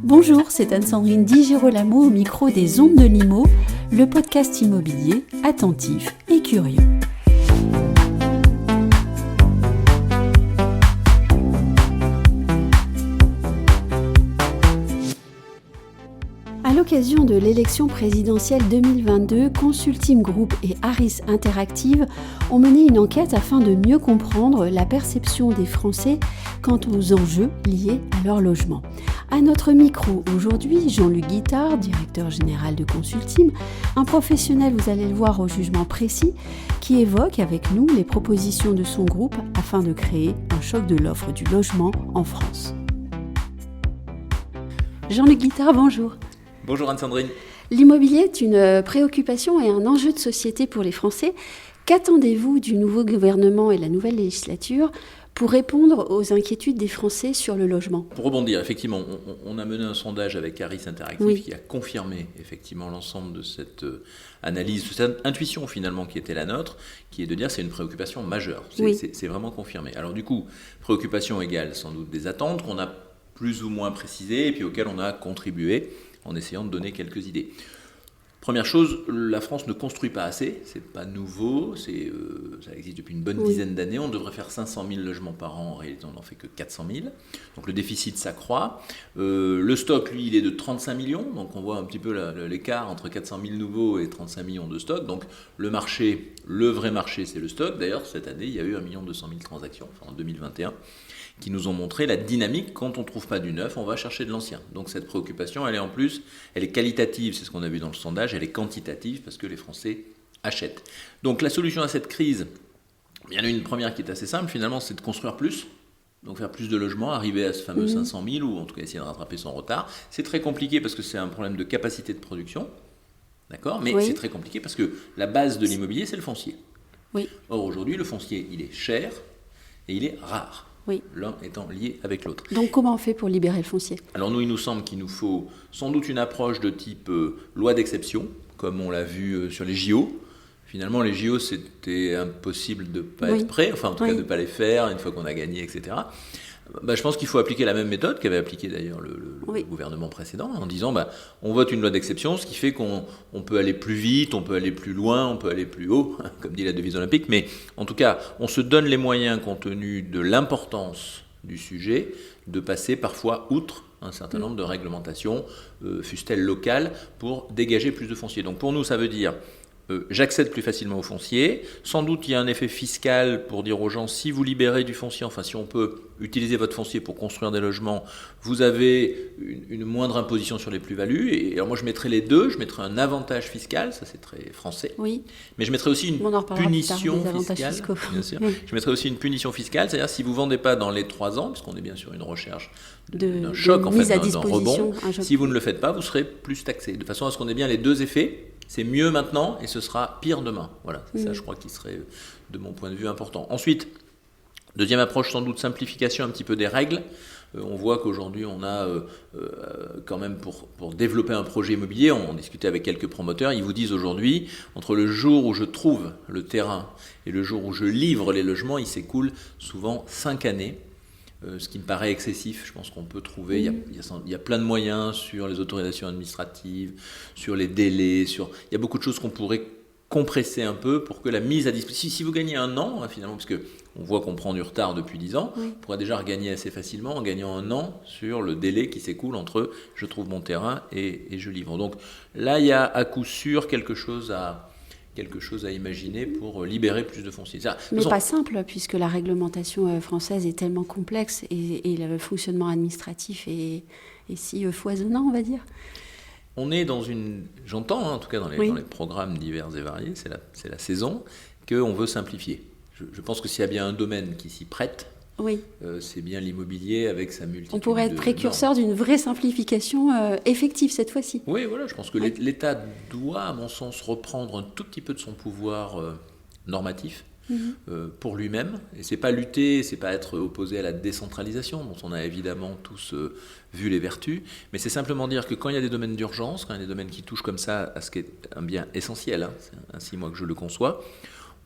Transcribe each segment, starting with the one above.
Bonjour, c'est Anne-Sandrine Di Girolamo au micro des Ondes de Limo, le podcast immobilier attentif et curieux. À l'occasion de l'élection présidentielle 2022, Consulting Group et Harris Interactive ont mené une enquête afin de mieux comprendre la perception des Français quant aux enjeux liés à leur logement. À notre micro aujourd'hui, Jean-Luc Guittard, directeur général de Consulting, un professionnel, vous allez le voir, au jugement précis, qui évoque avec nous les propositions de son groupe afin de créer un choc de l'offre du logement en France. Jean-Luc Guittard, bonjour. Bonjour Anne-Sandrine. L'immobilier est une préoccupation et un enjeu de société pour les Français. Qu'attendez-vous du nouveau gouvernement et la nouvelle législature pour répondre aux inquiétudes des Français sur le logement? Pour rebondir, effectivement, on a mené un sondage avec Harris Interactive qui a confirmé effectivement l'ensemble de cette analyse, de cette intuition finalement qui était la nôtre, qui est de dire que c'est une préoccupation majeure. C'est vraiment confirmé. Alors du coup, préoccupation égale sans doute des attentes qu'on a plus ou moins précisées et puis auxquelles on a contribué en essayant de donner quelques idées. Première chose, la France ne construit pas assez, c'est pas nouveau, ça existe depuis une bonne dizaine d'années, on devrait faire 500 000 logements par an, en réalité on n'en fait que 400 000, donc le déficit s'accroît. Le stock, lui, il est de 35 millions, donc on voit un petit peu l'écart entre 400 000 nouveaux et 35 millions de stock, donc le vrai marché, c'est le stock. D'ailleurs, cette année, il y a eu 1 200 000 transactions, en 2021, qui nous ont montré la dynamique. Quand on ne trouve pas du neuf, on va chercher de l'ancien. Donc cette préoccupation, elle est qualitative, c'est ce qu'on a vu dans le sondage, elle est quantitative parce que les Français achètent. Donc la solution à cette crise, il y en a une première qui est assez simple finalement, c'est de construire plus. Donc faire plus de logements, arriver à ce fameux 500 000 ou en tout cas essayer de rattraper son retard. C'est très compliqué parce que c'est un problème de capacité de production, d'accord ? Mais c'est très compliqué parce que la base de l'immobilier, c'est le foncier. Oui. Or aujourd'hui, le foncier, il est cher et il est rare. Oui. L'un étant lié avec l'autre. Donc comment on fait pour libérer le foncier ? Alors nous, il nous semble qu'il nous faut sans doute une approche de type loi d'exception, comme on l'a vu sur les JO. Finalement, les JO, c'était impossible de ne pas être prêt, enfin en tout cas de ne pas les faire une fois qu'on a gagné, etc. Je pense qu'il faut appliquer la même méthode qu'avait appliqué d'ailleurs le gouvernement précédent, en disant on vote une loi d'exception, ce qui fait qu'on peut aller plus vite, on peut aller plus loin, on peut aller plus haut, comme dit la devise olympique, mais en tout cas, on se donne les moyens, compte tenu de l'importance du sujet, de passer parfois outre un certain nombre de réglementations, fussent-elles locales, pour dégager plus de foncier. Donc pour nous, ça veut dire j'accède plus facilement au foncier. Sans doute, il y a un effet fiscal pour dire aux gens, si vous libérez du foncier, enfin si on peut utiliser votre foncier pour construire des logements, vous avez une moindre imposition sur les plus-values. Et alors moi, je mettrais les deux. Je mettrais un avantage fiscal, ça c'est très français. Oui. Mais je mettrais aussi une punition fiscale. Bien sûr. Oui. Je mettrais aussi une punition fiscale, c'est-à-dire si vous ne vendez pas dans les 3 ans, puisqu'on est bien sur une recherche d'un choc, en fait, d'un rebond, si vous ne le faites pas, vous serez plus taxé. De façon à ce qu'on ait bien les deux effets. C'est mieux maintenant et ce sera pire demain. Voilà, c'est ça, je crois, qui serait, de mon point de vue, important. Ensuite, deuxième approche, sans doute simplification un petit peu des règles. On voit qu'aujourd'hui, on a quand même, pour développer un projet immobilier, on discutait avec quelques promoteurs, ils vous disent aujourd'hui, entre le jour où je trouve le terrain et le jour où je livre les logements, il s'écoule souvent 5 années. Ce qui me paraît excessif. Je pense qu'on peut trouver, il y a plein de moyens sur les autorisations administratives, sur les délais, il y a beaucoup de choses qu'on pourrait compresser un peu pour que la mise à disposition, si vous gagnez 1 an, finalement, parce qu'on voit qu'on prend du retard depuis 10 ans, on pourrait déjà regagner assez facilement en gagnant 1 an sur le délai qui s'écoule entre je trouve mon terrain et je livre. Donc là, il y a à coup sûr quelque chose à imaginer pour libérer plus de foncier. Mais pas simple, puisque la réglementation française est tellement complexe et le fonctionnement administratif est si foisonnant, on va dire. On est dans j'entends en tout cas dans les programmes divers et variés, c'est la saison, qu'on veut simplifier. Je pense que s'il y a bien un domaine qui s'y prête, c'est bien l'immobilier avec sa multitude. On pourrait être précurseur d'une vraie simplification effective cette fois-ci. Oui, voilà, je pense que l'État doit, à mon sens, reprendre un tout petit peu de son pouvoir normatif pour lui-même. Et c'est pas lutter, c'est pas être opposé à la décentralisation, dont on a évidemment tous vu les vertus, mais c'est simplement dire que quand il y a des domaines d'urgence, quand il y a des domaines qui touchent comme ça à ce qui est un bien essentiel, c'est ainsi moi que je le conçois,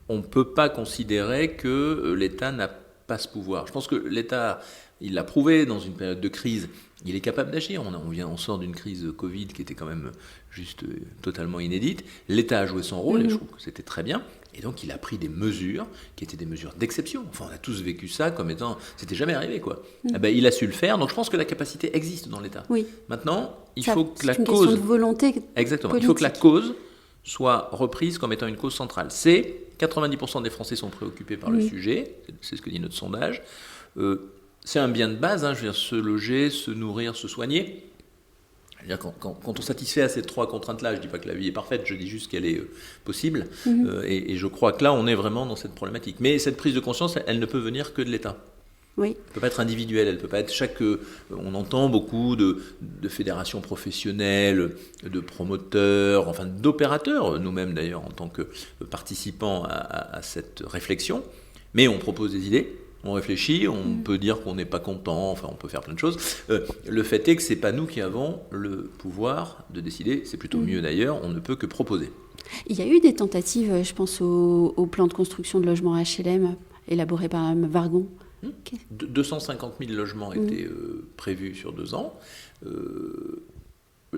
on ne peut pas considérer que l'État n'a pas ce pouvoir. Je pense que l'État, il l'a prouvé dans une période de crise, il est capable d'agir. On sort d'une crise Covid qui était quand même juste totalement inédite. L'État a joué son rôle et je trouve que c'était très bien. Et donc il a pris des mesures qui étaient des mesures d'exception. Enfin, on a tous vécu ça comme étant, c'était jamais arrivé quoi. Il a su le faire. Donc je pense que la capacité existe dans l'État. Oui. Maintenant, il faut que la cause. C'est une question de volonté. Exactement. Politique. Il faut que la cause soit reprise comme étant une cause centrale. 90% des Français sont préoccupés par le sujet. C'est ce que dit notre sondage. C'est un bien de base. Je veux dire, se loger, se nourrir, se soigner. Quand on satisfait à ces 3 contraintes-là, je ne dis pas que la vie est parfaite, je dis juste qu'elle est possible. Et je crois que là, on est vraiment dans cette problématique. Mais cette prise de conscience, elle ne peut venir que de l'État. Oui. Elle ne peut pas être individuelle, elle ne peut pas être on entend beaucoup de fédérations professionnelles, de promoteurs, enfin d'opérateurs, nous-mêmes d'ailleurs, en tant que participants à cette réflexion. Mais on propose des idées. On réfléchit, on peut dire qu'on n'est pas content, enfin on peut faire plein de choses. Le fait est que ce n'est pas nous qui avons le pouvoir de décider, c'est plutôt mieux d'ailleurs, on ne peut que proposer. Il y a eu des tentatives, je pense au plan de construction de logements HLM élaboré par Mme Wargon. 250 000 logements étaient prévus sur 2 ans.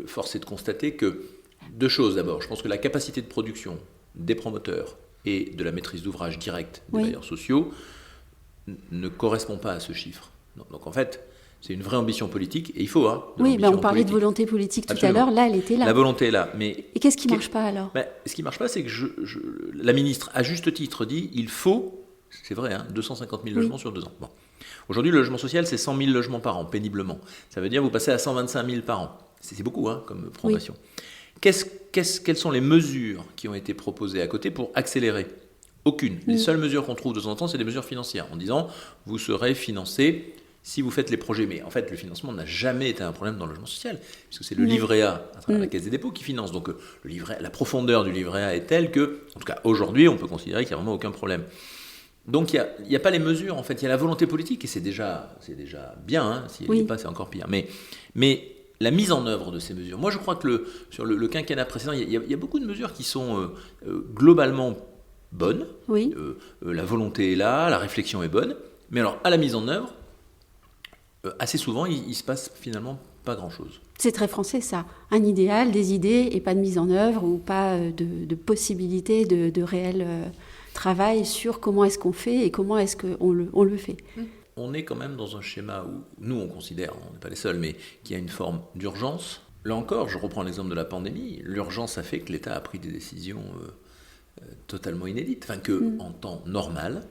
Force est de constater que 2 choses d'abord. Je pense que la capacité de production des promoteurs et de la maîtrise d'ouvrage directe des bailleurs sociaux ne correspond pas à ce chiffre. Donc en fait, c'est une vraie ambition politique et il faut. On parlait de volonté politique tout à l'heure, là elle était là. La volonté est là. Et qu'est-ce qui ne marche pas alors ? Ce qui ne marche pas, c'est que la ministre, à juste titre, dit il faut, c'est vrai, 250 000 logements sur 2 ans. Bon. Aujourd'hui, le logement social, c'est 100 000 logements par an, péniblement. Ça veut dire vous passez à 125 000 par an. C'est beaucoup comme progression. Quelles sont les mesures qui ont été proposées à côté pour accélérer ? Aucune. Les seules mesures qu'on trouve de temps en temps, c'est des mesures financières, en disant vous serez financé si vous faites les projets. Mais en fait, le financement n'a jamais été un problème dans le logement social, puisque c'est le livret A à travers la Caisse des dépôts qui finance. Donc la profondeur du livret A est telle que, en tout cas aujourd'hui, on peut considérer qu'il n'y a vraiment aucun problème. Donc il n'y a pas les mesures, en fait, il y a la volonté politique, et c'est déjà bien, si elle n'y est pas, c'est encore pire. Mais la mise en œuvre de ces mesures, moi je crois que sur le quinquennat précédent, il y a beaucoup de mesures qui sont globalement bonne, la volonté est là, la réflexion est bonne, mais alors à la mise en œuvre, assez souvent il se passe finalement pas grand-chose. C'est très français ça, un idéal, des idées et pas de mise en œuvre ou pas de possibilité de réel travail sur comment est-ce qu'on fait et comment est-ce qu'on le fait. On est quand même dans un schéma où nous on considère, on n'est pas les seuls, mais qu'il y a une forme d'urgence. Là encore, je reprends l'exemple de la pandémie, l'urgence a fait que l'État a pris des décisions totalement inédite, en temps normal,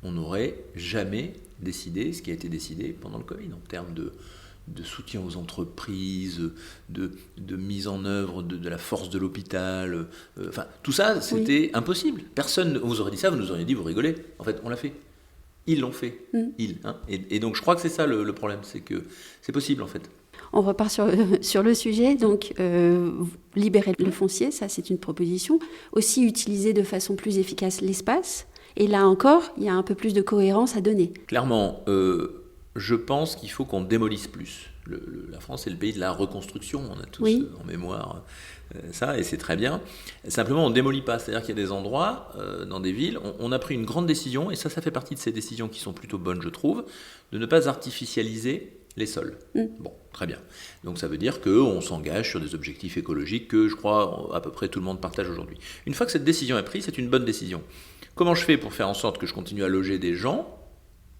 on n'aurait jamais décidé ce qui a été décidé pendant le Covid, en termes de soutien aux entreprises, de mise en œuvre de la force de l'hôpital, tout ça, c'était impossible. Personne vous aurait dit ça, vous nous auriez dit, vous rigolez. En fait, on l'a fait. Ils l'ont fait. Et donc, je crois que c'est ça le problème, c'est que c'est possible, en fait. On repart sur le sujet, donc libérer le foncier, ça c'est une proposition. Aussi utiliser de façon plus efficace l'espace. Et là encore, il y a un peu plus de cohérence à donner. Clairement, je pense qu'il faut qu'on démolisse plus. La France est le pays de la reconstruction, on a tous en mémoire ça, et c'est très bien. Simplement, on ne démolit pas, c'est-à-dire qu'il y a des endroits, dans des villes, on a pris une grande décision, et ça fait partie de ces décisions qui sont plutôt bonnes, je trouve, de ne pas artificialiser les sols. Bon, très bien. Donc ça veut dire qu'on s'engage sur des objectifs écologiques que je crois à peu près tout le monde partage aujourd'hui. Une fois que cette décision est prise, c'est une bonne décision. Comment je fais pour faire en sorte que je continue à loger des gens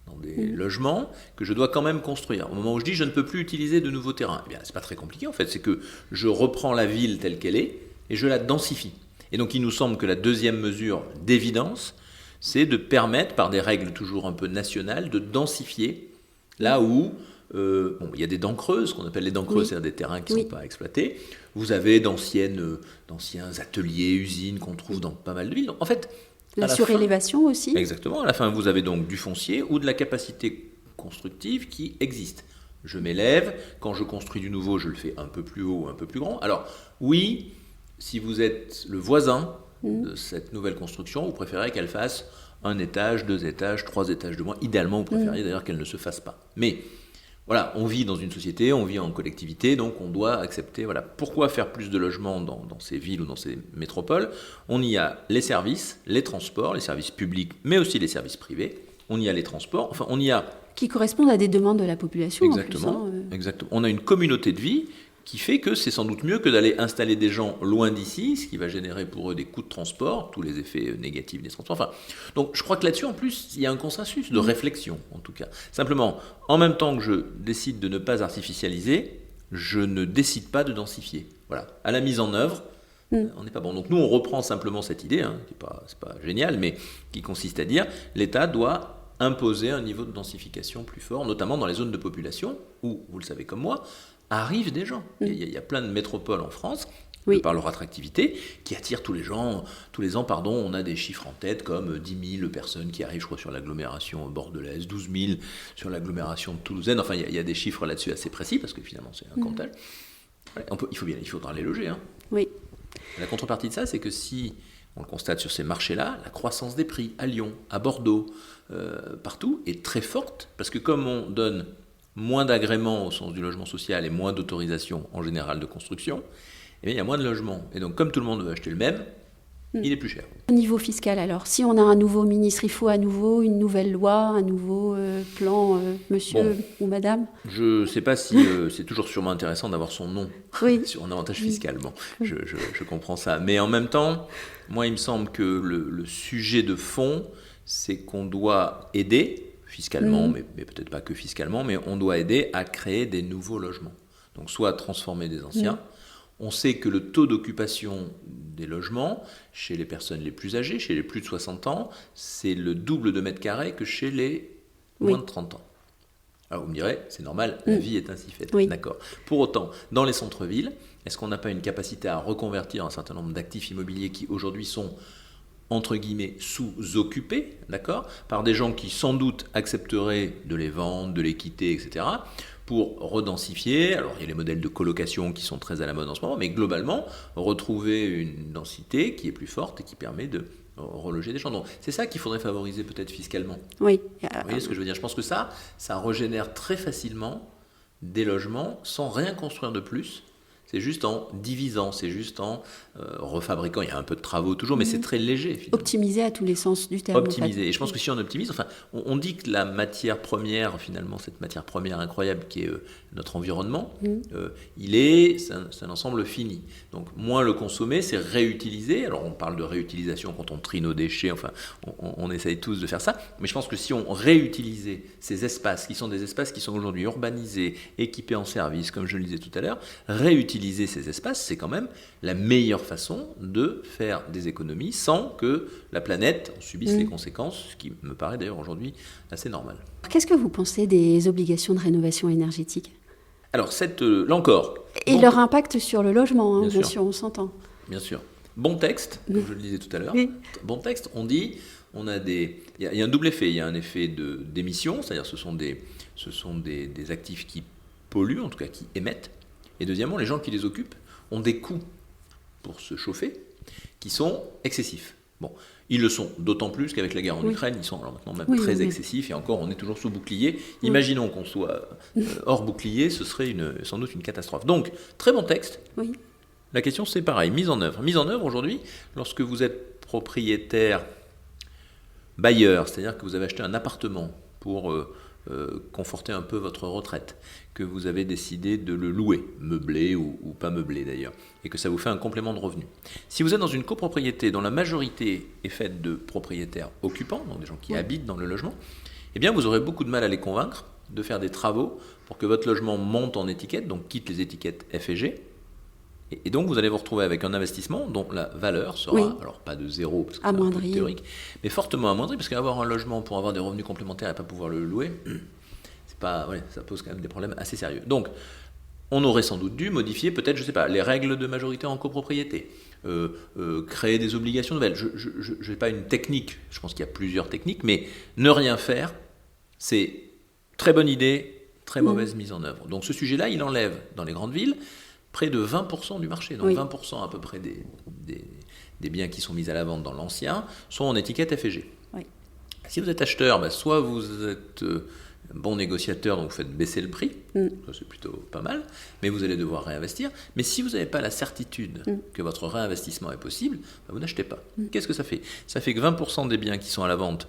dans des logements que je dois quand même construire ? Au moment où je dis je ne peux plus utiliser de nouveaux terrains, eh bien c'est pas très compliqué en fait, c'est que je reprends la ville telle qu'elle est et je la densifie. Et donc il nous semble que la deuxième mesure d'évidence, c'est de permettre, par des règles toujours un peu nationales, de densifier là où il y a des dents creuses, qu'on appelle les dents creuses, c'est-à-dire des terrains qui ne sont pas exploités. Vous avez d'anciens ateliers, usines qu'on trouve dans pas mal de villes. En fait, la surélévation aussi. Exactement. À la fin, vous avez donc du foncier ou de la capacité constructive qui existe. Je m'élève. Quand je construis du nouveau, je le fais un peu plus haut, un peu plus grand. Alors, oui, si vous êtes le voisin de cette nouvelle construction, vous préférez qu'elle fasse 1 étage, 2 étages, 3 étages de moins. Idéalement, vous préfériez d'ailleurs qu'elle ne se fasse pas. Mais voilà, on vit dans une société, on vit en collectivité, donc on doit accepter. Voilà, pourquoi faire plus de logements dans ces villes ou dans ces métropoles ? On y a les services, les transports, les services publics, mais aussi les services privés. On y a les transports. Enfin, on y a Qui correspondent à des demandes de la population. Exactement, en plus, exactement. On a une communauté de vie qui fait que c'est sans doute mieux que d'aller installer des gens loin d'ici, ce qui va générer pour eux des coûts de transport, tous les effets négatifs des transports. Enfin, donc je crois que là-dessus, en plus, il y a un consensus de réflexion, en tout cas. Simplement, en même temps que je décide de ne pas artificialiser, je ne décide pas de densifier. Voilà. À la mise en œuvre, on n'est pas bon. Donc nous, on reprend simplement cette idée, qui c'est pas génial, mais qui consiste à dire l'État doit imposer un niveau de densification plus fort, notamment dans les zones de population où, vous le savez comme moi, arrivent des gens. Il y a plein de métropoles en France, par leur attractivité, qui attirent tous les gens. Tous les ans, on a des chiffres en tête comme 10 000 personnes qui arrivent, je crois, sur l'agglomération bordelaise, 12 000 sur l'agglomération toulousaine. Enfin, il y a des chiffres là-dessus assez précis, parce que finalement, c'est un comptage. Il faudra les loger. Oui. La contrepartie de ça, c'est que si on le constate sur ces marchés-là, la croissance des prix à Lyon, à Bordeaux, partout, est très forte, parce que comme on donne moins d'agréments au sens du logement social et moins d'autorisation en général de construction, il y a moins de logements. Et donc, comme tout le monde veut acheter le même, il est plus cher. Au niveau fiscal, alors, si on a un nouveau ministre, il faut à nouveau une nouvelle loi, un nouveau plan, monsieur ou madame ? Je ne sais pas si c'est toujours sûrement intéressant d'avoir son nom sur un avantage fiscal. Bon, je comprends ça. Mais en même temps, moi, il me semble que le sujet de fond, c'est qu'on doit aider, fiscalement, mais peut-être pas que fiscalement, mais on doit aider à créer des nouveaux logements. Donc, soit transformer des anciens. On sait que le taux d'occupation des logements, chez les personnes les plus âgées, chez les plus de 60 ans, c'est le double de mètres carrés que chez les moins de 30 ans. Alors vous me direz, c'est normal, la vie est ainsi faite. D'accord. Pour autant, dans les centres-villes, est-ce qu'on n'a pas une capacité à reconvertir un certain nombre d'actifs immobiliers qui aujourd'hui sont entre guillemets sous-occupés, d'accord, par des gens qui sans doute accepteraient de les vendre, de les quitter, etc., pour redensifier. Alors il y a les modèles de colocation qui sont très à la mode en ce moment, mais globalement, retrouver une densité qui est plus forte et qui permet de reloger des gens. Donc c'est ça qu'il faudrait favoriser peut-être fiscalement. Oui. Vous voyez ce que je veux dire ? Je pense que ça régénère très facilement des logements sans rien construire de plus. C'est juste en divisant, c'est juste en refabriquant. Il y a un peu de travaux toujours, mais c'est très léger. Finalement. Optimiser à tous les sens du terme. Optimiser. En fait. Et je pense que si on optimise, on dit que la matière première, finalement, cette matière première incroyable qui est notre environnement, c'est un ensemble fini. Donc, moins le consommer, c'est réutiliser. Alors, on parle de réutilisation quand on trie nos déchets. Enfin, on essaye tous de faire ça. Mais je pense que si on réutilisait ces espaces, qui sont des espaces qui sont aujourd'hui urbanisés, équipés en services, comme je le disais tout à l'heure, réutiliser ces espaces, c'est quand même la meilleure façon de faire des économies sans que la planète en subisse les conséquences, ce qui me paraît d'ailleurs aujourd'hui assez normal. Qu'est-ce que vous pensez des obligations de rénovation énergétique ? Alors, là encore... Et leur impact sur le logement, bien sûr, on s'entend. Bien sûr. Bon texte, comme je le disais tout à l'heure. Bon texte, on dit, il y a un double effet. Il y a un effet d'émission, c'est-à-dire ce sont des actifs qui polluent, en tout cas qui émettent. Et deuxièmement, les gens qui les occupent ont des coûts pour se chauffer qui sont excessifs. Bon, ils le sont d'autant plus qu'avec la guerre en Ukraine, ils sont alors maintenant même très excessifs et encore on est toujours sous bouclier. Imaginons qu'on soit hors bouclier, ce serait sans doute une catastrophe. Donc, très bon texte. Oui. La question c'est pareil, mise en œuvre. Mise en œuvre aujourd'hui, lorsque vous êtes propriétaire bailleur, c'est-à-dire que vous avez acheté un appartement pour conforter un peu votre retraite, que vous avez décidé de le louer, meublé ou pas meublé d'ailleurs, et que ça vous fait un complément de revenu. Si vous êtes dans une copropriété dont la majorité est faite de propriétaires occupants, donc des gens qui habitent dans le logement, eh bien vous aurez beaucoup de mal à les convaincre de faire des travaux pour que votre logement monte en étiquette, donc quitte les étiquettes F et G, et donc vous allez vous retrouver avec un investissement dont la valeur sera, alors pas de zéro, parce que c'est un peu théorique, mais fortement amoindrie, parce qu'avoir un logement pour avoir des revenus complémentaires et pas pouvoir le louer, ça pose quand même des problèmes assez sérieux. Donc, on aurait sans doute dû modifier peut-être, je ne sais pas, les règles de majorité en copropriété, créer des obligations nouvelles. Je n'ai pas une technique, je pense qu'il y a plusieurs techniques, mais ne rien faire, c'est très bonne idée, très mauvaise mise en œuvre. Donc ce sujet-là, il enlève dans les grandes villes près de 20% du marché, donc 20% à peu près des biens qui sont mis à la vente dans l'ancien sont en étiquette F et G. Oui. Si vous êtes acheteur, soit vous êtes bon négociateur, donc vous faites baisser le prix, ça c'est plutôt pas mal, mais vous allez devoir réinvestir. Mais si vous n'avez pas la certitude que votre réinvestissement est possible, vous n'achetez pas. Qu'est-ce que ça fait ? Ça fait que 20% des biens qui sont à la vente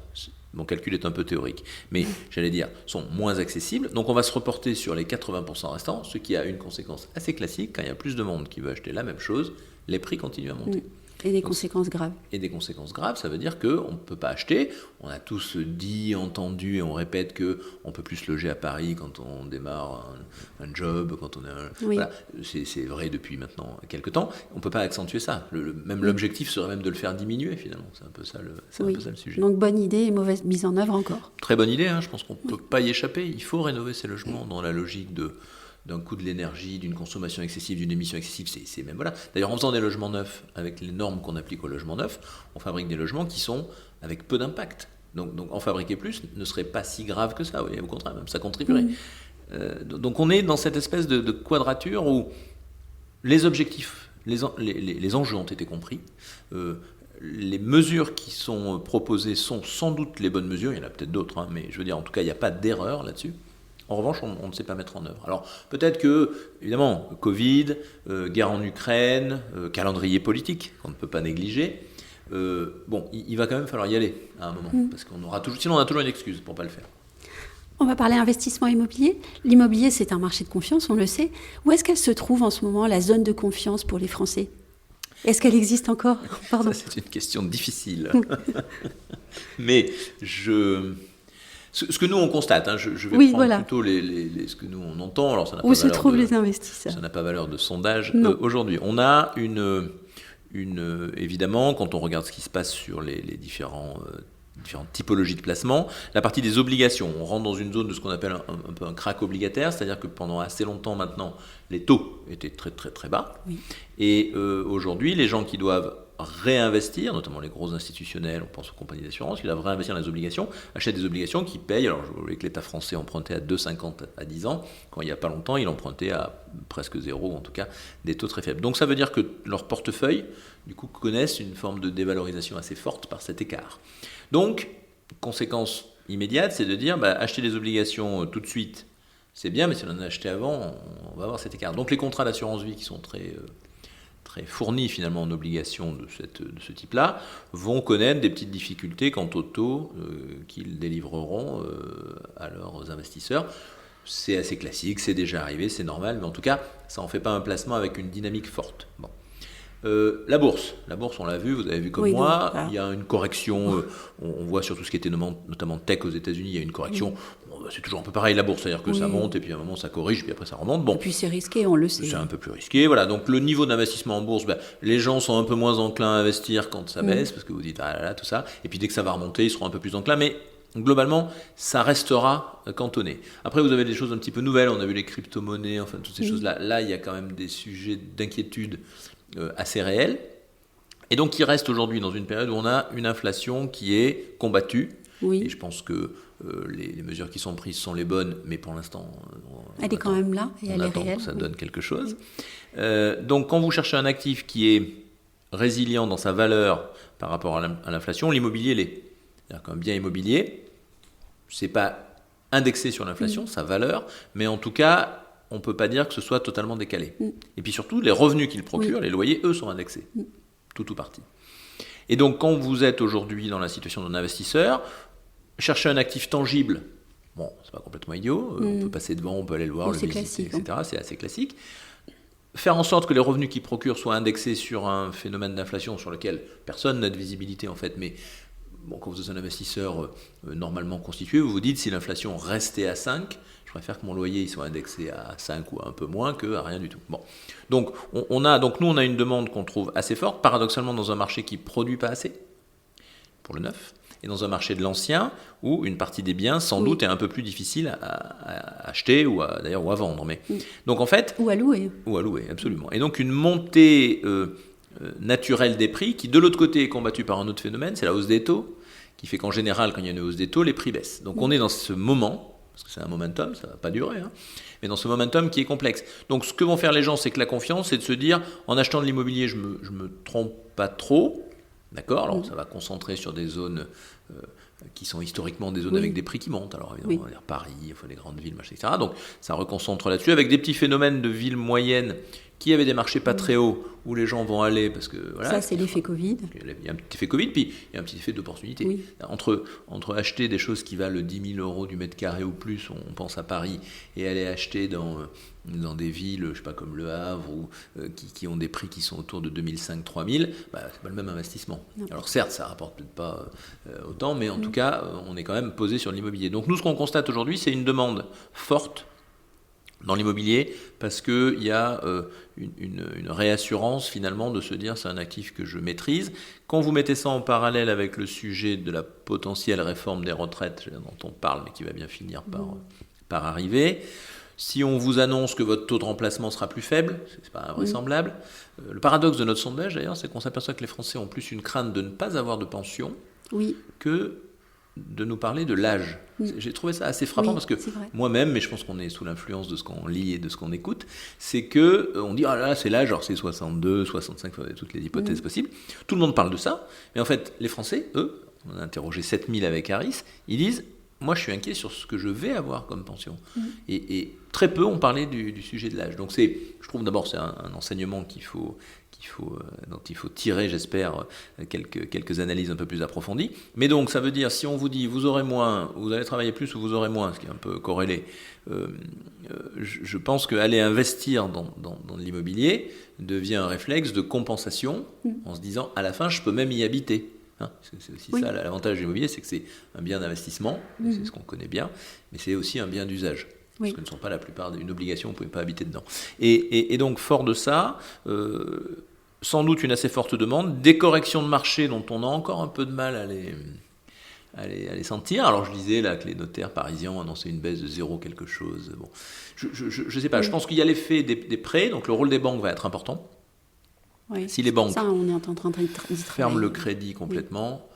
Mon calcul est un peu théorique, mais j'allais dire, sont moins accessibles. Donc on va se reporter sur les 80% restants, ce qui a une conséquence assez classique. Quand il y a plus de monde qui veut acheter la même chose, les prix continuent à monter. Et des conséquences graves. Et des conséquences graves, ça veut dire qu'on ne peut pas acheter. On a tous dit, entendu et on répète qu'on ne peut plus se loger à Paris quand on démarre un job, quand on a voilà. C'est vrai depuis maintenant quelques temps. On ne peut pas accentuer ça. Même l'objectif serait même de le faire diminuer finalement. C'est un peu ça le sujet. Donc bonne idée et mauvaise mise en œuvre encore. Très bonne idée, je pense qu'on ne peut pas y échapper. Il faut rénover ces logements dans la logique d'un coût de l'énergie, d'une consommation excessive, d'une émission excessive, c'est même voilà. D'ailleurs, en faisant des logements neufs, avec les normes qu'on applique aux logements neufs, on fabrique des logements qui sont avec peu d'impact. Donc en fabriquer plus ne serait pas si grave que ça, au contraire, même ça contribuerait. Donc on est dans cette espèce de quadrature où les objectifs, les enjeux ont été compris, les mesures qui sont proposées sont sans doute les bonnes mesures, il y en a peut-être d'autres, mais je veux dire, en tout cas, il n'y a pas d'erreur là-dessus. En revanche, on ne sait pas mettre en œuvre. Alors, peut-être que, évidemment, Covid, guerre en Ukraine, calendrier politique, qu'on ne peut pas négliger, il va quand même falloir y aller à un moment, parce qu'on aura toujours, sinon on a toujours une excuse pour ne pas le faire. On va parler investissement immobilier. L'immobilier, c'est un marché de confiance, on le sait. Où est-ce qu'elle se trouve en ce moment, la zone de confiance pour les Français ? Est-ce qu'elle existe encore ? Pardon. Ça, c'est une question difficile. Mais ce que nous on constate, je vais prendre plutôt ce que nous on entend. Alors ça n'a Où se trouvent les investisseurs ? Ça n'a pas valeur de sondage aujourd'hui. On a évidemment, quand on regarde ce qui se passe sur les différentes typologies de placement, la partie des obligations. On rentre dans une zone de ce qu'on appelle un peu un crack obligataire, c'est-à-dire que pendant assez longtemps maintenant, les taux étaient très très très bas. Oui. Et aujourd'hui, les gens qui doivent réinvestir, notamment les gros institutionnels, on pense aux compagnies d'assurance, qui doivent réinvestir dans les obligations, achètent des obligations qui payent. Alors je voulais que l'État français empruntait à 2,50 à 10 ans, quand il n'y a pas longtemps, il empruntait à presque zéro, en tout cas des taux très faibles. Donc ça veut dire que leur portefeuille, du coup, connaissent une forme de dévalorisation assez forte par cet écart. Donc, conséquence immédiate, c'est de dire, acheter des obligations tout de suite, c'est bien, mais si on en a acheté avant, on va avoir cet écart. Donc les contrats d'assurance vie qui sont très fournis finalement en obligations de ce type-là, vont connaître des petites difficultés quant au taux qu'ils délivreront à leurs investisseurs. C'est assez classique, c'est déjà arrivé, c'est normal, mais en tout cas, ça n'en fait pas un placement avec une dynamique forte. Bon. La bourse, on l'a vu, vous avez vu comme moi, il y a une correction, on voit sur tout ce qui était notamment tech aux États-Unis, il y a une correction. C'est toujours un peu pareil la bourse, c'est-à-dire que ça monte et puis à un moment ça corrige, puis après ça remonte. Et puis c'est risqué, on le sait. C'est un peu plus risqué, voilà. Donc le niveau d'investissement en bourse, les gens sont un peu moins enclins à investir quand ça baisse, parce que vous dites tout ça. Et puis dès que ça va remonter, ils seront un peu plus enclins, mais globalement, ça restera cantonné. Après, vous avez des choses un petit peu nouvelles, on a vu les crypto-monnaies, enfin toutes ces choses-là. Là, il y a quand même des sujets d'inquiétude assez réels. Et donc, il reste aujourd'hui dans une période où on a une inflation qui est combattue. Oui. Et je pense que les mesures qui sont prises sont les bonnes, mais pour l'instant, elle est quand même là et elle est réelle. Que ça donne quelque chose. Donc, quand vous cherchez un actif qui est résilient dans sa valeur par rapport à l'inflation, l'immobilier l'est. C'est-à-dire qu'un bien immobilier, c'est pas indexé sur l'inflation, sa valeur, mais en tout cas, on ne peut pas dire que ce soit totalement décalé. Et puis surtout, les revenus qu'il procure, les loyers, eux, sont indexés. Tout ou partie. Et donc, quand vous êtes aujourd'hui dans la situation d'un investisseur, chercher un actif tangible, c'est pas complètement idiot, on peut passer devant, on peut aller le voir, le visiter, etc. C'est assez classique. Faire en sorte que les revenus qu'il procure soient indexés sur un phénomène d'inflation sur lequel personne n'a de visibilité en fait, mais quand vous êtes un investisseur normalement constitué, vous vous dites si l'inflation restait à 5, je préfère que mon loyer il soit indexé à 5 ou à un peu moins qu'à rien du tout. Bon. Donc, nous, on a une demande qu'on trouve assez forte, paradoxalement dans un marché qui ne produit pas assez pour le neuf, et dans un marché de l'ancien où une partie des biens, sans doute, est un peu plus difficile à acheter ou à vendre. Mais, donc, en fait, ou à louer. Ou à louer, absolument. Et donc, une montée naturelle des prix qui, de l'autre côté, est combattue par un autre phénomène, c'est la hausse des taux, qui fait qu'en général, quand il y a une hausse des taux, les prix baissent. Donc, on est dans ce moment, parce que c'est un momentum, ça ne va pas durer, mais dans ce momentum qui est complexe. Donc, ce que vont faire les gens, c'est que la confiance, c'est de se dire, en achetant de l'immobilier, je me trompe pas trop, d'accord ? Alors, ça va concentrer sur des zones qui sont historiquement des zones avec des prix qui montent. Alors, évidemment, on va dire Paris, les grandes villes, etc. Donc, ça reconcentre là-dessus, avec des petits phénomènes de villes moyennes qui avait des marchés pas très hauts, où les gens vont aller, parce que voilà. Ça, c'est l'effet Covid. Il y a un petit effet Covid, puis il y a un petit effet d'opportunité. Oui. Entre acheter des choses qui valent 10 000 € du mètre carré ou plus, on pense à Paris, et aller acheter dans des villes, je sais pas, comme Le Havre, ou qui ont des prix qui sont autour de 2005-3000, c'est pas le même investissement. Non. Alors certes, ça rapporte peut-être pas autant, mais en tout cas, on est quand même posé sur l'immobilier. Donc nous, ce qu'on constate aujourd'hui, c'est une demande forte dans l'immobilier, parce qu'il y a une réassurance finalement de se dire c'est un actif que je maîtrise. Quand vous mettez ça en parallèle avec le sujet de la potentielle réforme des retraites dont on parle, mais qui va bien finir par arriver, si on vous annonce que votre taux de remplacement sera plus faible, c'est pas invraisemblable. Le paradoxe de notre sondage d'ailleurs, c'est qu'on s'aperçoit que les Français ont plus une crainte de ne pas avoir de pension que de nous parler de l'âge. J'ai trouvé ça assez frappant parce que moi-même, mais je pense qu'on est sous l'influence de ce qu'on lit et de ce qu'on écoute, c'est que on dit là c'est l'âge, alors c'est 62, 65, toutes les hypothèses possibles. Tout le monde parle de ça, mais en fait les Français, eux, on a interrogé 7000 avec Harris, ils disent moi je suis inquiet sur ce que je vais avoir comme pension. Et très peu ont parlé du sujet de l'âge. Donc je trouve d'abord c'est un enseignement dont il faut tirer, j'espère, quelques analyses un peu plus approfondies. Mais donc, ça veut dire, si on vous dit, vous aurez moins, vous allez travailler plus ou vous aurez moins, ce qui est un peu corrélé, je pense qu'aller investir dans l'immobilier devient un réflexe de compensation, en se disant, à la fin, je peux même y habiter. C'est aussi ça, l'avantage de l'immobilier, c'est que c'est un bien d'investissement, c'est ce qu'on connaît bien, mais c'est aussi un bien d'usage. Parce que ce ne sont pas la plupart d'une obligation, vous ne pouvez pas habiter dedans. Et donc, fort de ça, sans doute une assez forte demande, des corrections de marché dont on a encore un peu de mal à les sentir. Alors je disais là que les notaires parisiens ont annoncé une baisse de 0 quelque chose. Bon, je sais pas, je pense qu'il y a l'effet des prêts, donc le rôle des banques va être important. Si les banques ferment le crédit complètement,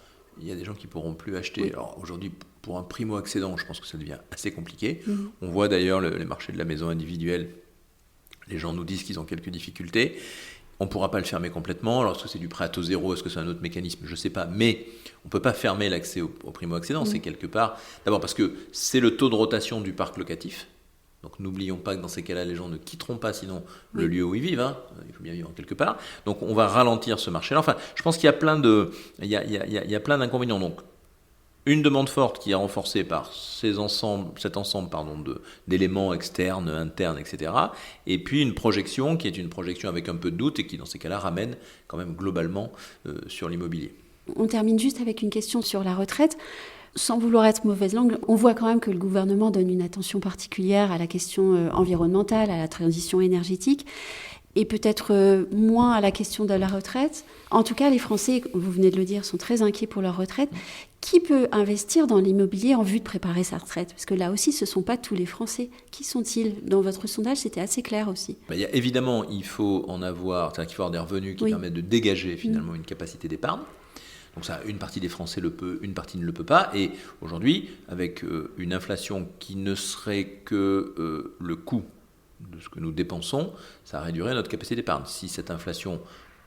il y a des gens qui ne pourront plus acheter. Alors aujourd'hui, pour un primo-accédant, je pense que ça devient assez compliqué. On voit d'ailleurs les marchés de la maison individuelle, les gens nous disent qu'ils ont quelques difficultés. On ne pourra pas le fermer complètement. Alors, est-ce que c'est du prêt à taux zéro? Est-ce que c'est un autre mécanisme? Je ne sais pas. Mais on ne peut pas fermer l'accès au primo-accédant. C'est quelque part, d'abord parce que c'est le taux de rotation du parc locatif. Donc n'oublions pas que dans ces cas-là, les gens ne quitteront pas sinon le lieu où ils vivent. Il faut bien vivre quelque part. Donc on va ralentir ce marché-là. Enfin, je pense qu'il y a plein d'inconvénients. Donc une demande forte qui est renforcée par cet ensemble d'éléments externes, internes, etc. Et puis une projection qui est une projection avec un peu de doute et qui dans ces cas-là ramène quand même globalement sur l'immobilier. On termine juste avec une question sur la retraite. Sans vouloir être mauvaise langue, on voit quand même que le gouvernement donne une attention particulière à la question environnementale, à la transition énergétique, et peut-être moins à la question de la retraite. En tout cas, les Français, vous venez de le dire, sont très inquiets pour leur retraite. Qui peut investir dans l'immobilier en vue de préparer sa retraite? Parce que là aussi, ce ne sont pas tous les Français. Qui sont-ils? Dans votre sondage, c'était assez clair aussi. Évidemment, il faut en avoir, c'est-à-dire qu'il faut avoir des revenus qui permettent de dégager finalement une capacité d'épargne. Donc ça, une partie des Français le peut, une partie ne le peut pas. Et aujourd'hui, avec une inflation qui ne serait que le coût de ce que nous dépensons, ça réduirait notre capacité d'épargne. Si cette inflation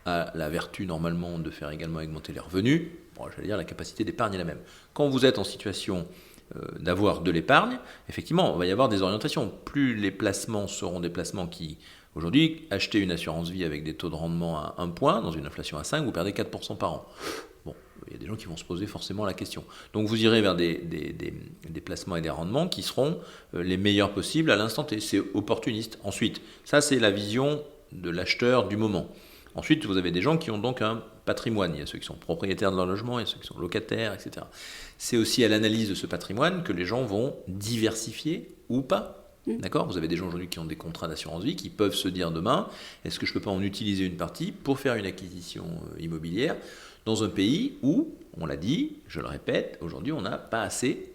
a la vertu normalement de faire également augmenter les revenus, j'allais dire la capacité d'épargne est la même. Quand vous êtes en situation d'avoir de l'épargne, effectivement, il va y avoir des orientations. Plus les placements seront des placements qui... Aujourd'hui, acheter une assurance vie avec des taux de rendement à 1 point, dans une inflation à 5, vous perdez 4% par an. Bon, il y a des gens qui vont se poser forcément la question. Donc vous irez vers des placements et des rendements qui seront les meilleurs possibles à l'instant T. C'est opportuniste. Ensuite, ça c'est la vision de l'acheteur du moment. Ensuite, vous avez des gens qui ont donc un patrimoine. Il y a ceux qui sont propriétaires de leur logement, il y a ceux qui sont locataires, etc. C'est aussi à l'analyse de ce patrimoine que les gens vont diversifier ou pas. D'accord ? Vous avez des gens aujourd'hui qui ont des contrats d'assurance vie qui peuvent se dire demain, est-ce que je ne peux pas en utiliser une partie pour faire une acquisition immobilière dans un pays où, on l'a dit, je le répète, aujourd'hui on n'a pas assez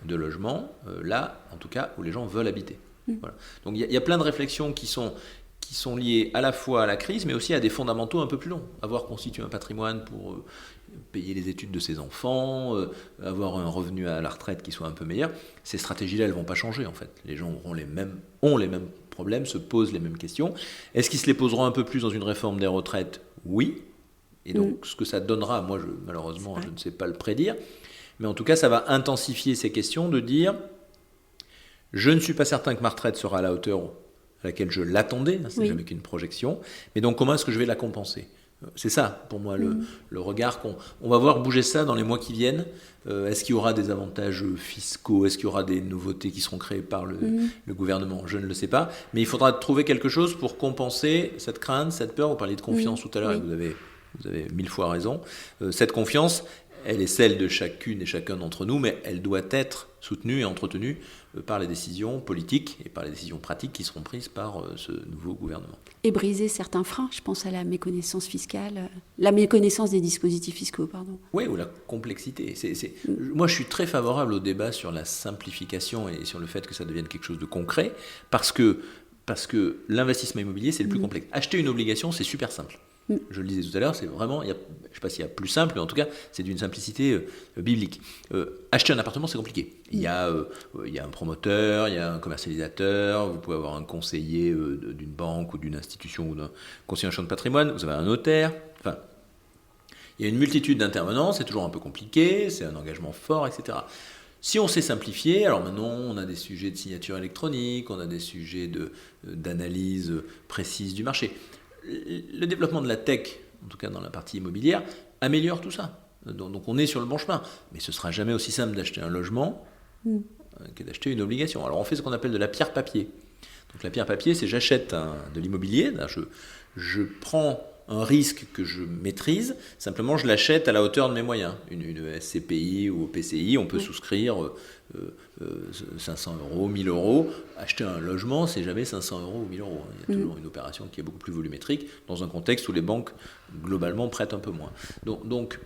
de logements, là en tout cas où les gens veulent habiter. Voilà. Donc il y a plein de réflexions qui sont liées à la fois à la crise, mais aussi à des fondamentaux un peu plus longs. Avoir constitué un patrimoine pour payer les études de ses enfants, avoir un revenu à la retraite qui soit un peu meilleur, ces stratégies-là, elles ne vont pas changer en fait. Les gens ont les mêmes problèmes, se posent les mêmes questions. Est-ce qu'ils se les poseront un peu plus dans une réforme des retraites ? Oui. Et donc, ce que ça donnera, moi, malheureusement, je ne sais pas le prédire, mais en tout cas, ça va intensifier ces questions de dire « je ne suis pas certain que ma retraite sera à la laquelle je l'attendais, c'est jamais qu'une projection. Mais donc comment est-ce que je vais la compenser ? C'est ça, pour moi, le regard on va voir bouger ça dans les mois qui viennent. Est-ce qu'il y aura des avantages fiscaux ? Est-ce qu'il y aura des nouveautés qui seront créées par le gouvernement ? Je ne le sais pas. Mais il faudra trouver quelque chose pour compenser cette crainte, cette peur. Vous parliez de confiance tout à l'heure, et vous avez 1000 fois raison. Cette confiance, elle est celle de chacune et chacun d'entre nous, mais elle doit être soutenue et entretenue par les décisions politiques et par les décisions pratiques qui seront prises par ce nouveau gouvernement. Et briser certains freins, je pense à la méconnaissance fiscale, la méconnaissance des dispositifs fiscaux, pardon. Oui, ou la complexité. Moi, je suis très favorable au débat sur la simplification et sur le fait que ça devienne quelque chose de concret, parce que l'investissement immobilier, c'est le plus complexe. Acheter une obligation, c'est super simple. Je le disais tout à l'heure, c'est vraiment, je ne sais pas s'il y a plus simple, mais en tout cas, c'est d'une simplicité biblique. Acheter un appartement, c'est compliqué. Il y a un promoteur, il y a un commercialisateur, vous pouvez avoir un conseiller d'une banque ou d'une institution ou d'un conseiller en gestion de patrimoine, vous avez un notaire, enfin, il y a une multitude d'intervenants, c'est toujours un peu compliqué, c'est un engagement fort, etc. Si on sait simplifier, alors maintenant on a des sujets de signature électronique, on a des sujets d'analyse précise du marché. Le développement de la tech, en tout cas dans la partie immobilière, améliore tout ça. Donc on est sur le bon chemin. Mais ce ne sera jamais aussi simple d'acheter un logement que d'acheter une obligation. Alors on fait ce qu'on appelle de la pierre papier. Donc la pierre papier, c'est j'achète de l'immobilier, je prends un risque que je maîtrise, simplement je l'achète à la hauteur de mes moyens. Une SCPI ou PCI, on peut souscrire 500 euros, 1000 euros. Acheter un logement, c'est jamais 500 euros ou 1000 euros. Il y a toujours une opération qui est beaucoup plus volumétrique dans un contexte où les banques, globalement, prêtent un peu moins. Donc,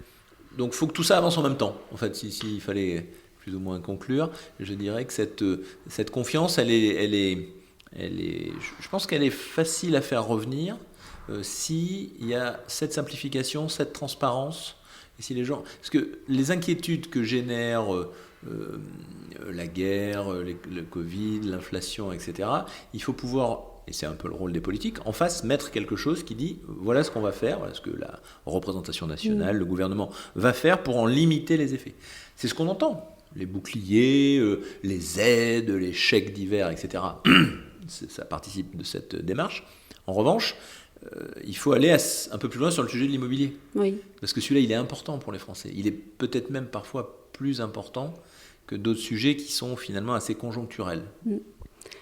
faut que tout ça avance en même temps. En fait, s'il fallait plus ou moins conclure, je dirais que cette confiance, elle est, je pense qu'elle est facile à faire revenir s'il y a cette simplification, cette transparence, et si les gens... Parce que les inquiétudes que génère la guerre, le Covid, l'inflation, etc., il faut pouvoir, et c'est un peu le rôle des politiques, en face mettre quelque chose qui dit voilà ce qu'on va faire, voilà ce que la représentation nationale, le gouvernement va faire pour en limiter les effets. C'est ce qu'on entend. Les boucliers, les aides, les chèques d'hiver, etc. Ça participe de cette démarche. En revanche, il faut aller un peu plus loin sur le sujet de l'immobilier. Oui. Parce que celui-là, il est important pour les Français. Il est peut-être même parfois plus important que d'autres sujets qui sont finalement assez conjoncturels.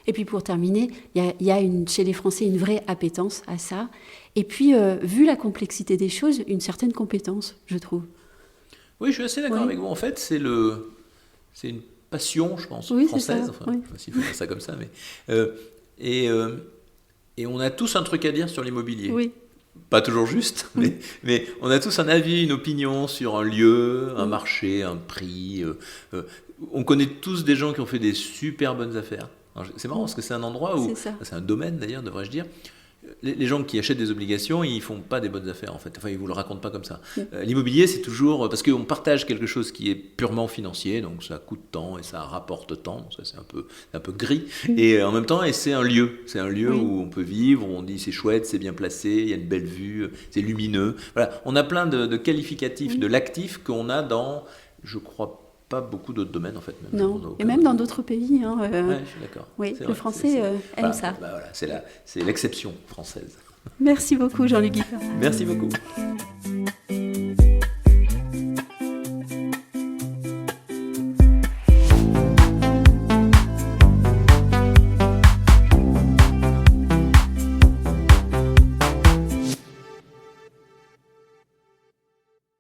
Et puis pour terminer, il y a chez les Français une vraie appétence à ça. Et puis, vu la complexité des choses, une certaine compétence, je trouve. Oui, je suis assez d'accord avec vous. En fait, c'est une passion, je pense, française. Enfin, je sais pas s'il faut dire ça comme ça, mais... Et on a tous un truc à dire sur l'immobilier. Oui. Pas toujours juste, mais on a tous un avis, une opinion sur un lieu, un marché, un prix. On connaît tous des gens qui ont fait des super bonnes affaires. Alors, c'est marrant parce que c'est un endroit où... C'est un domaine d'ailleurs, devrais-je dire. Les gens qui achètent des obligations, ils ne font pas des bonnes affaires en fait. Enfin, ils ne vous le racontent pas comme ça. L'immobilier, c'est toujours... Parce qu'on partage quelque chose qui est purement financier, donc ça coûte tant et ça rapporte tant. Donc ça, c'est un peu gris. Et en même temps, c'est un lieu. C'est un lieu où on peut vivre, où on dit c'est chouette, c'est bien placé, il y a une belle vue, c'est lumineux. Voilà. On a plein de qualificatifs de l'actif qu'on a dans, je crois, pas beaucoup d'autres domaines en fait. Non, et même dans d'autres pays. Oui, je suis d'accord. Oui, le français aime ça. Voilà, c'est l'exception française. Merci beaucoup Jean-Luc Guiffard. Merci beaucoup.